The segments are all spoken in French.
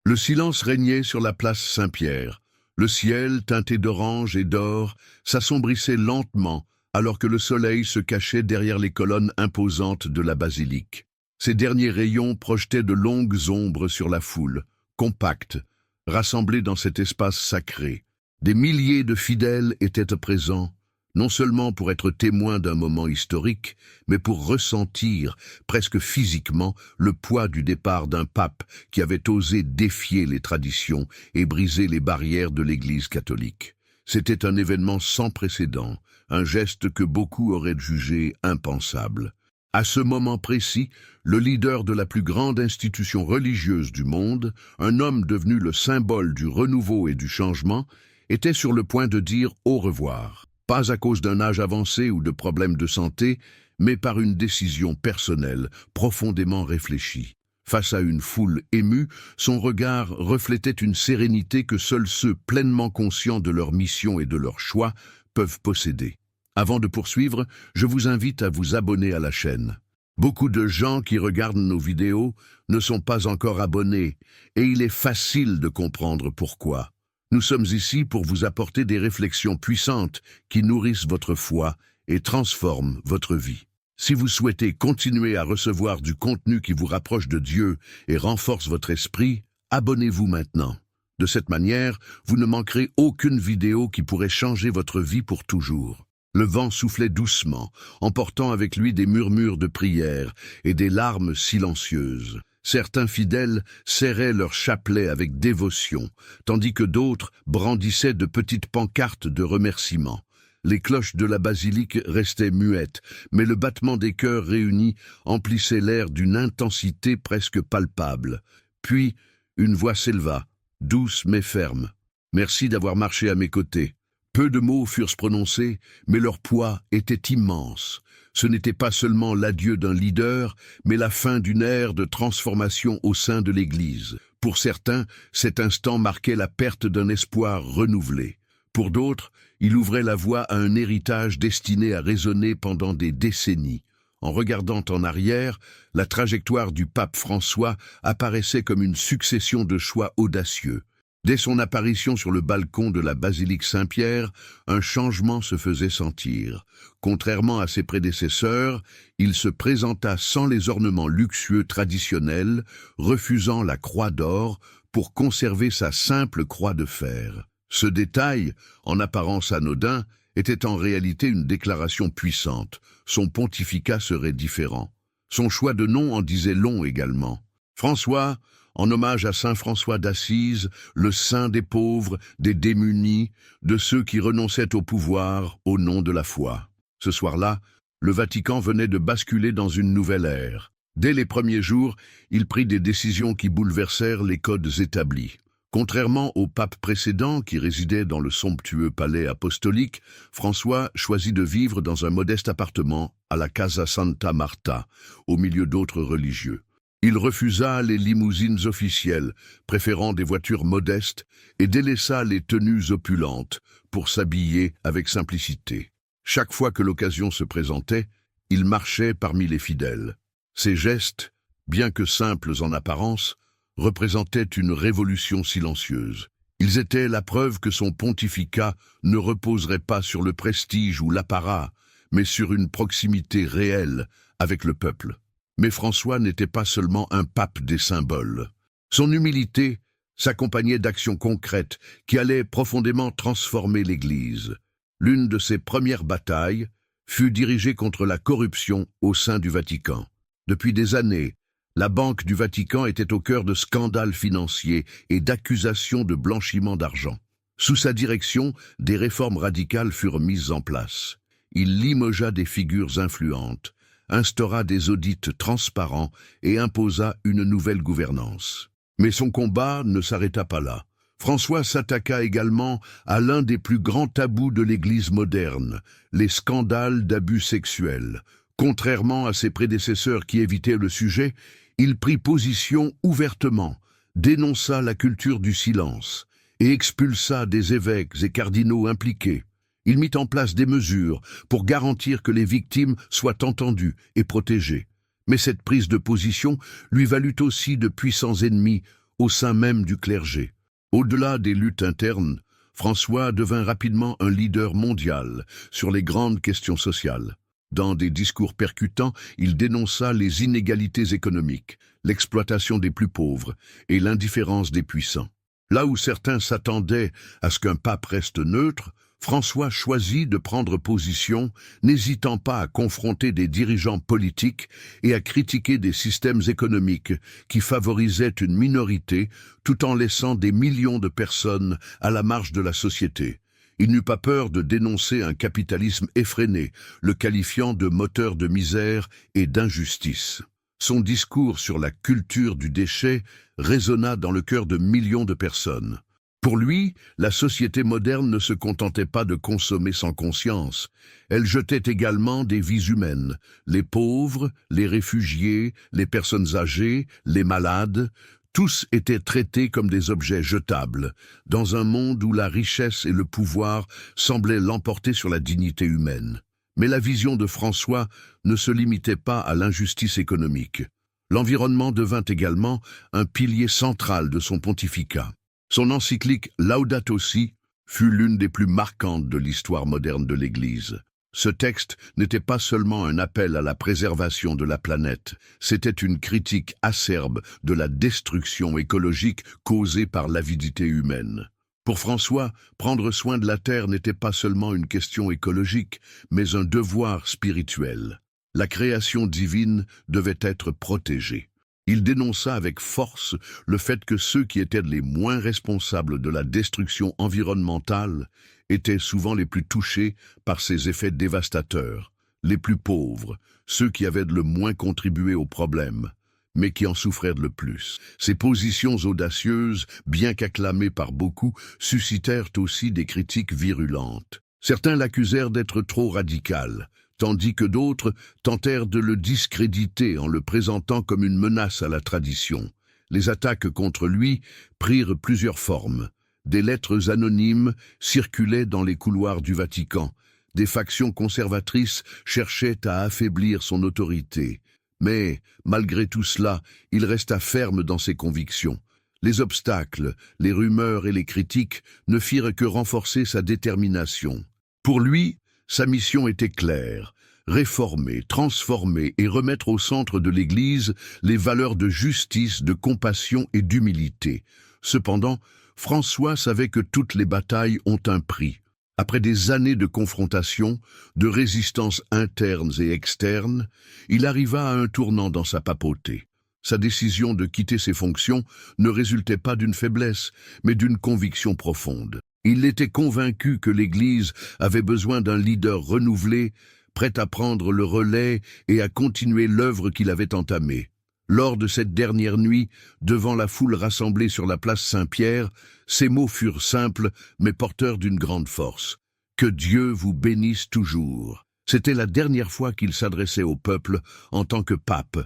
Le silence régnait sur la place Saint-Pierre. Le ciel, teinté d'orange et d'or, s'assombrissait lentement alors que le soleil se cachait derrière les colonnes imposantes de la basilique. Ses derniers rayons projetaient de longues ombres sur la foule, compacte, rassemblée dans cet espace sacré. Des milliers de fidèles étaient présents, non seulement pour être témoins d'un moment historique, mais pour ressentir, presque physiquement, le poids du départ d'un pape qui avait osé défier les traditions et briser les barrières de l'Église catholique. C'était un événement sans précédent, un geste que beaucoup auraient jugé impensable. À ce moment précis, le leader de la plus grande institution religieuse du monde, un homme devenu le symbole du renouveau et du changement, était sur le point de dire au revoir. Pas à cause d'un âge avancé ou de problèmes de santé, mais par une décision personnelle, profondément réfléchie. Face à une foule émue, son regard reflétait une sérénité que seuls ceux pleinement conscients de leur mission et de leur choix peuvent posséder. Avant de poursuivre, je vous invite à vous abonner à la chaîne. Beaucoup de gens qui regardent nos vidéos ne sont pas encore abonnés, et il est facile de comprendre pourquoi. Nous sommes ici pour vous apporter des réflexions puissantes qui nourrissent votre foi et transforment votre vie. Si vous souhaitez continuer à recevoir du contenu qui vous rapproche de Dieu et renforce votre esprit, abonnez-vous maintenant. De cette manière, vous ne manquerez aucune vidéo qui pourrait changer votre vie pour toujours. Le vent soufflait doucement, emportant avec lui des murmures de prière et des larmes silencieuses. Certains fidèles serraient leurs chapelets avec dévotion, tandis que d'autres brandissaient de petites pancartes de remerciement. Les cloches de la basilique restaient muettes, mais le battement des cœurs réunis emplissait l'air d'une intensité presque palpable. Puis, une voix s'éleva, douce mais ferme. « Merci d'avoir marché à mes côtés. » Peu de mots furent prononcés, mais leur poids était immense. Ce n'était pas seulement l'adieu d'un leader, mais la fin d'une ère de transformation au sein de l'Église. Pour certains, cet instant marquait la perte d'un espoir renouvelé. Pour d'autres, il ouvrait la voie à un héritage destiné à résonner pendant des décennies. En regardant en arrière, la trajectoire du pape François apparaissait comme une succession de choix audacieux. Dès son apparition sur le balcon de la basilique Saint-Pierre, un changement se faisait sentir. Contrairement à ses prédécesseurs, il se présenta sans les ornements luxueux traditionnels, refusant la croix d'or pour conserver sa simple croix de fer. Ce détail, en apparence anodin, était en réalité une déclaration puissante. Son pontificat serait différent. Son choix de nom en disait long également. François, en hommage à saint François d'Assise, le saint des pauvres, des démunis, de ceux qui renonçaient au pouvoir au nom de la foi. Ce soir-là, le Vatican venait de basculer dans une nouvelle ère. Dès les premiers jours, il prit des décisions qui bouleversèrent les codes établis. Contrairement au pape précédent qui résidait dans le somptueux palais apostolique, François choisit de vivre dans un modeste appartement à la Casa Santa Marta, au milieu d'autres religieux. Il refusa les limousines officielles, préférant des voitures modestes, et délaissa les tenues opulentes pour s'habiller avec simplicité. Chaque fois que l'occasion se présentait, il marchait parmi les fidèles. Ses gestes, bien que simples en apparence, représentaient une révolution silencieuse. Ils étaient la preuve que son pontificat ne reposerait pas sur le prestige ou l'apparat, mais sur une proximité réelle avec le peuple. Mais François n'était pas seulement un pape des symboles. Son humilité s'accompagnait d'actions concrètes qui allaient profondément transformer l'Église. L'une de ses premières batailles fut dirigée contre la corruption au sein du Vatican. Depuis des années, la Banque du Vatican était au cœur de scandales financiers et d'accusations de blanchiment d'argent. Sous sa direction, des réformes radicales furent mises en place. Il limogea des figures influentes, instaura des audits transparents et imposa une nouvelle gouvernance. Mais son combat ne s'arrêta pas là. François s'attaqua également à l'un des plus grands tabous de l'Église moderne, les scandales d'abus sexuels. Contrairement à ses prédécesseurs qui évitaient le sujet, il prit position ouvertement, dénonça la culture du silence et expulsa des évêques et cardinaux impliqués. Il mit en place des mesures pour garantir que les victimes soient entendues et protégées. Mais cette prise de position lui valut aussi de puissants ennemis au sein même du clergé. Au-delà des luttes internes, François devint rapidement un leader mondial sur les grandes questions sociales. Dans des discours percutants, il dénonça les inégalités économiques, l'exploitation des plus pauvres et l'indifférence des puissants. Là où certains s'attendaient à ce qu'un pape reste neutre, François choisit de prendre position, n'hésitant pas à confronter des dirigeants politiques et à critiquer des systèmes économiques qui favorisaient une minorité tout en laissant des millions de personnes à la marge de la société. Il n'eut pas peur de dénoncer un capitalisme effréné, le qualifiant de moteur de misère et d'injustice. Son discours sur la culture du déchet résonna dans le cœur de millions de personnes. Pour lui, la société moderne ne se contentait pas de consommer sans conscience. Elle jetait également des vies humaines, les pauvres, les réfugiés, les personnes âgées, les malades. Tous étaient traités comme des objets jetables, dans un monde où la richesse et le pouvoir semblaient l'emporter sur la dignité humaine. Mais la vision de François ne se limitait pas à l'injustice économique. L'environnement devint également un pilier central de son pontificat. Son encyclique Laudato Si fut l'une des plus marquantes de l'histoire moderne de l'Église. Ce texte n'était pas seulement un appel à la préservation de la planète, c'était une critique acerbe de la destruction écologique causée par l'avidité humaine. Pour François, prendre soin de la terre n'était pas seulement une question écologique, mais un devoir spirituel. La création divine devait être protégée. Il dénonça avec force le fait que ceux qui étaient les moins responsables de la destruction environnementale étaient souvent les plus touchés par ces effets dévastateurs, les plus pauvres, ceux qui avaient le moins contribué au problème, mais qui en souffraient le plus. Ces positions audacieuses, bien qu'acclamées par beaucoup, suscitèrent aussi des critiques virulentes. Certains l'accusèrent d'être trop radical, tandis que d'autres tentèrent de le discréditer en le présentant comme une menace à la tradition. Les attaques contre lui prirent plusieurs formes. Des lettres anonymes circulaient dans les couloirs du Vatican. Des factions conservatrices cherchaient à affaiblir son autorité. Mais, malgré tout cela, il resta ferme dans ses convictions. Les obstacles, les rumeurs et les critiques ne firent que renforcer sa détermination. Pour lui, sa mission était claire, réformer, transformer et remettre au centre de l'Église les valeurs de justice, de compassion et d'humilité. Cependant, François savait que toutes les batailles ont un prix. Après des années de confrontation, de résistances internes et externes, il arriva à un tournant dans sa papauté. Sa décision de quitter ses fonctions ne résultait pas d'une faiblesse, mais d'une conviction profonde. Il était convaincu que l'Église avait besoin d'un leader renouvelé, prêt à prendre le relais et à continuer l'œuvre qu'il avait entamée. Lors de cette dernière nuit, devant la foule rassemblée sur la place Saint-Pierre, ces mots furent simples, mais porteurs d'une grande force. « Que Dieu vous bénisse toujours ». C'était la dernière fois qu'il s'adressait au peuple en tant que pape,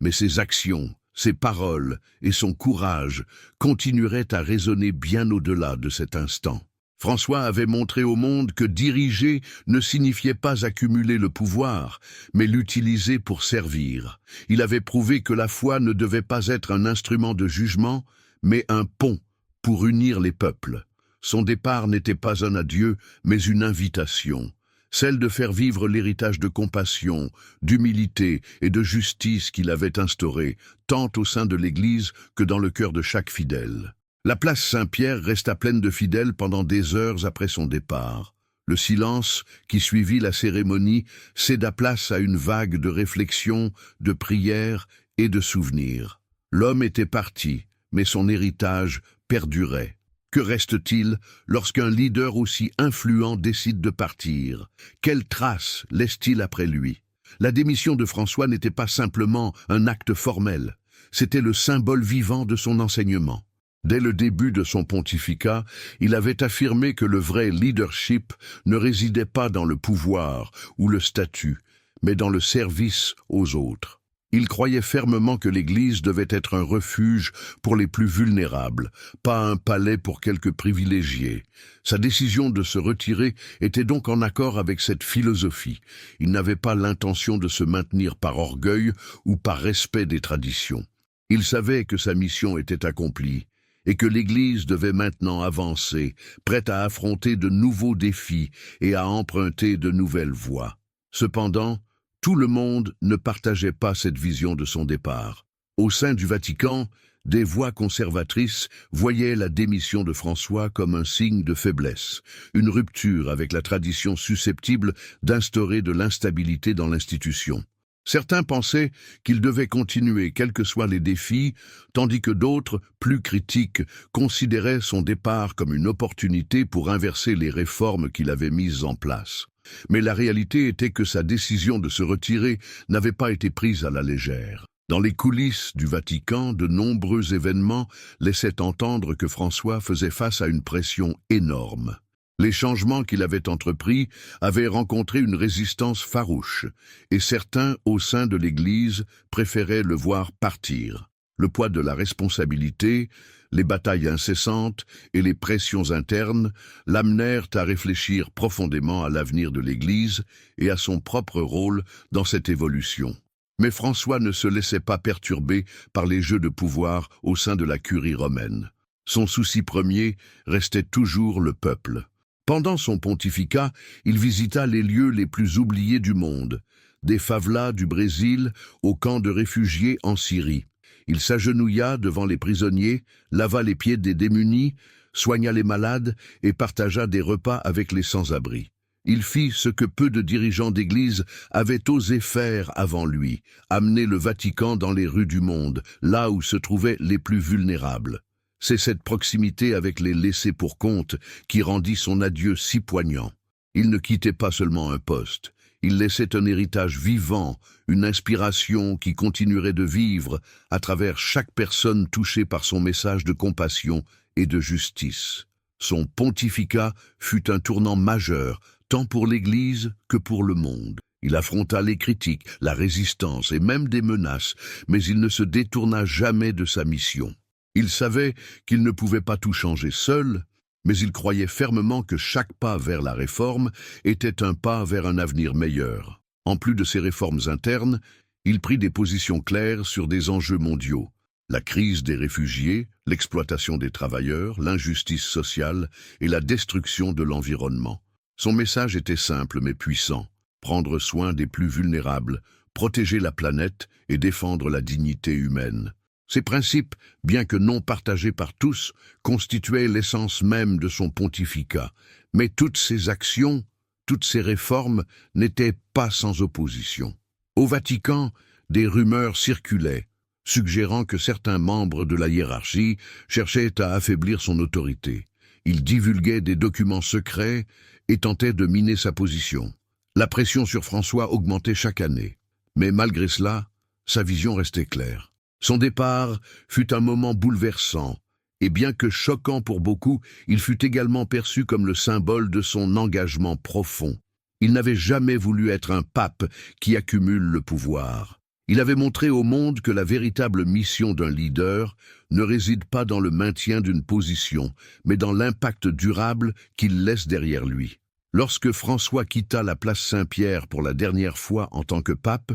mais ses actions, ses paroles et son courage continueraient à résonner bien au-delà de cet instant. François avait montré au monde que diriger ne signifiait pas accumuler le pouvoir, mais l'utiliser pour servir. Il avait prouvé que la foi ne devait pas être un instrument de jugement, mais un pont pour unir les peuples. Son départ n'était pas un adieu, mais une invitation, celle de faire vivre l'héritage de compassion, d'humilité et de justice qu'il avait instauré, tant au sein de l'Église que dans le cœur de chaque fidèle. La place Saint-Pierre resta pleine de fidèles pendant des heures après son départ. Le silence qui suivit la cérémonie céda place à une vague de réflexions, de prières et de souvenirs. L'homme était parti, mais son héritage perdurait. Que reste-t-il lorsqu'un leader aussi influent décide de partir? Quelles traces laisse-t-il après lui? La démission de François n'était pas simplement un acte formel, c'était le symbole vivant de son enseignement. Dès le début de son pontificat, il avait affirmé que le vrai leadership ne résidait pas dans le pouvoir ou le statut, mais dans le service aux autres. Il croyait fermement que l'Église devait être un refuge pour les plus vulnérables, pas un palais pour quelques privilégiés. Sa décision de se retirer était donc en accord avec cette philosophie. Il n'avait pas l'intention de se maintenir par orgueil ou par respect des traditions. Il savait que sa mission était accomplie et que l'Église devait maintenant avancer, prête à affronter de nouveaux défis et à emprunter de nouvelles voies. Cependant, tout le monde ne partageait pas cette vision de son départ. Au sein du Vatican, des voix conservatrices voyaient la démission de François comme un signe de faiblesse, une rupture avec la tradition susceptible d'instaurer de l'instabilité dans l'institution. Certains pensaient qu'il devait continuer quels que soient les défis, tandis que d'autres, plus critiques, considéraient son départ comme une opportunité pour inverser les réformes qu'il avait mises en place. Mais la réalité était que sa décision de se retirer n'avait pas été prise à la légère. Dans les coulisses du Vatican, de nombreux événements laissaient entendre que François faisait face à une pression énorme. Les changements qu'il avait entrepris avaient rencontré une résistance farouche, et certains, au sein de l'Église, préféraient le voir partir. Le poids de la responsabilité, les batailles incessantes et les pressions internes l'amenèrent à réfléchir profondément à l'avenir de l'Église et à son propre rôle dans cette évolution. Mais François ne se laissait pas perturber par les jeux de pouvoir au sein de la curie romaine. Son souci premier restait toujours le peuple. Pendant son pontificat, il visita les lieux les plus oubliés du monde, des favelas du Brésil aux camps de réfugiés en Syrie. Il s'agenouilla devant les prisonniers, lava les pieds des démunis, soigna les malades et partagea des repas avec les sans-abri. Il fit ce que peu de dirigeants d'Église avaient osé faire avant lui, amener le Vatican dans les rues du monde, là où se trouvaient les plus vulnérables. C'est cette proximité avec les laissés pour compte qui rendit son adieu si poignant. Il ne quittait pas seulement un poste, il laissait un héritage vivant, une inspiration qui continuerait de vivre à travers chaque personne touchée par son message de compassion et de justice. Son pontificat fut un tournant majeur, tant pour l'Église que pour le monde. Il affronta les critiques, la résistance et même des menaces, mais il ne se détourna jamais de sa mission. Il savait qu'il ne pouvait pas tout changer seul, mais il croyait fermement que chaque pas vers la réforme était un pas vers un avenir meilleur. En plus de ses réformes internes, il prit des positions claires sur des enjeux mondiaux. La crise des réfugiés, l'exploitation des travailleurs, l'injustice sociale et la destruction de l'environnement. Son message était simple mais puissant. Prendre soin des plus vulnérables, protéger la planète et défendre la dignité humaine. Ces principes, bien que non partagés par tous, constituaient l'essence même de son pontificat. Mais toutes ces actions, toutes ces réformes n'étaient pas sans opposition. Au Vatican, des rumeurs circulaient, suggérant que certains membres de la hiérarchie cherchaient à affaiblir son autorité. Ils divulguaient des documents secrets et tentaient de miner sa position. La pression sur François augmentait chaque année. Mais malgré cela, sa vision restait claire. Son départ fut un moment bouleversant, et bien que choquant pour beaucoup, il fut également perçu comme le symbole de son engagement profond. Il n'avait jamais voulu être un pape qui accumule le pouvoir. Il avait montré au monde que la véritable mission d'un leader ne réside pas dans le maintien d'une position, mais dans l'impact durable qu'il laisse derrière lui. Lorsque François quitta la place Saint-Pierre pour la dernière fois en tant que pape,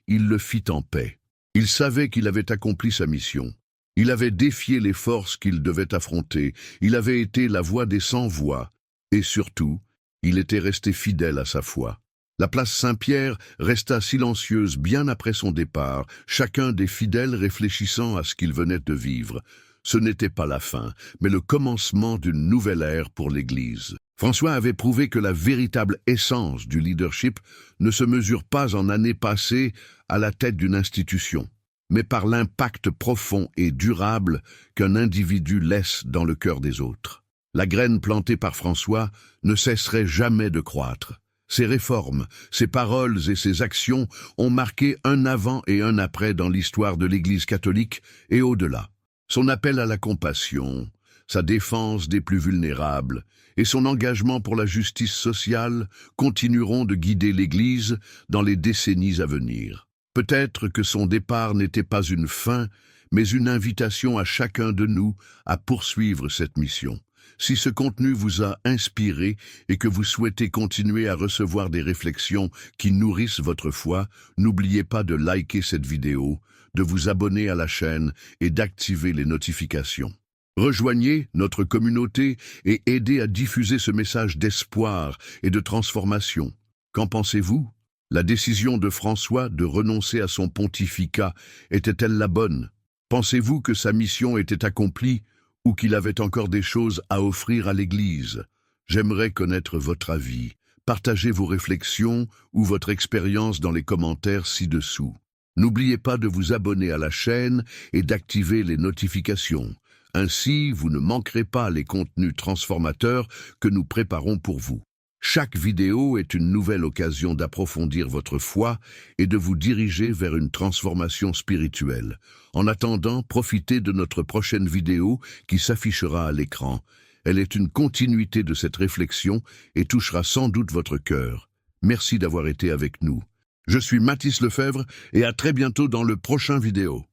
il le fit en paix. Il savait qu'il avait accompli sa mission. Il avait défié les forces qu'il devait affronter. Il avait été la voix des sans-voix. Et surtout, il était resté fidèle à sa foi. La place Saint-Pierre resta silencieuse bien après son départ, chacun des fidèles réfléchissant à ce qu'il venait de vivre. Ce n'était pas la fin, mais le commencement d'une nouvelle ère pour l'Église. François avait prouvé que la véritable essence du leadership ne se mesure pas en années passées à la tête d'une institution, mais par l'impact profond et durable qu'un individu laisse dans le cœur des autres. La graine plantée par François ne cesserait jamais de croître. Ses réformes, ses paroles et ses actions ont marqué un avant et un après dans l'histoire de l'Église catholique et au-delà. Son appel à la compassion, sa défense des plus vulnérables et son engagement pour la justice sociale continueront de guider l'Église dans les décennies à venir. Peut-être que son départ n'était pas une fin, mais une invitation à chacun de nous à poursuivre cette mission. Si ce contenu vous a inspiré et que vous souhaitez continuer à recevoir des réflexions qui nourrissent votre foi, n'oubliez pas de liker cette vidéo, de vous abonner à la chaîne et d'activer les notifications. Rejoignez notre communauté et aidez à diffuser ce message d'espoir et de transformation. Qu'en pensez-vous? La décision de François de renoncer à son pontificat était-elle la bonne? Pensez-vous que sa mission était accomplie ou qu'il avait encore des choses à offrir à l'Église? J'aimerais connaître votre avis. Partagez vos réflexions ou votre expérience dans les commentaires ci-dessous. N'oubliez pas de vous abonner à la chaîne et d'activer les notifications. Ainsi, vous ne manquerez pas les contenus transformateurs que nous préparons pour vous. Chaque vidéo est une nouvelle occasion d'approfondir votre foi et de vous diriger vers une transformation spirituelle. En attendant, profitez de notre prochaine vidéo qui s'affichera à l'écran. Elle est une continuité de cette réflexion et touchera sans doute votre cœur. Merci d'avoir été avec nous. Je suis Mathis Lefebvre et à très bientôt dans le prochain vidéo.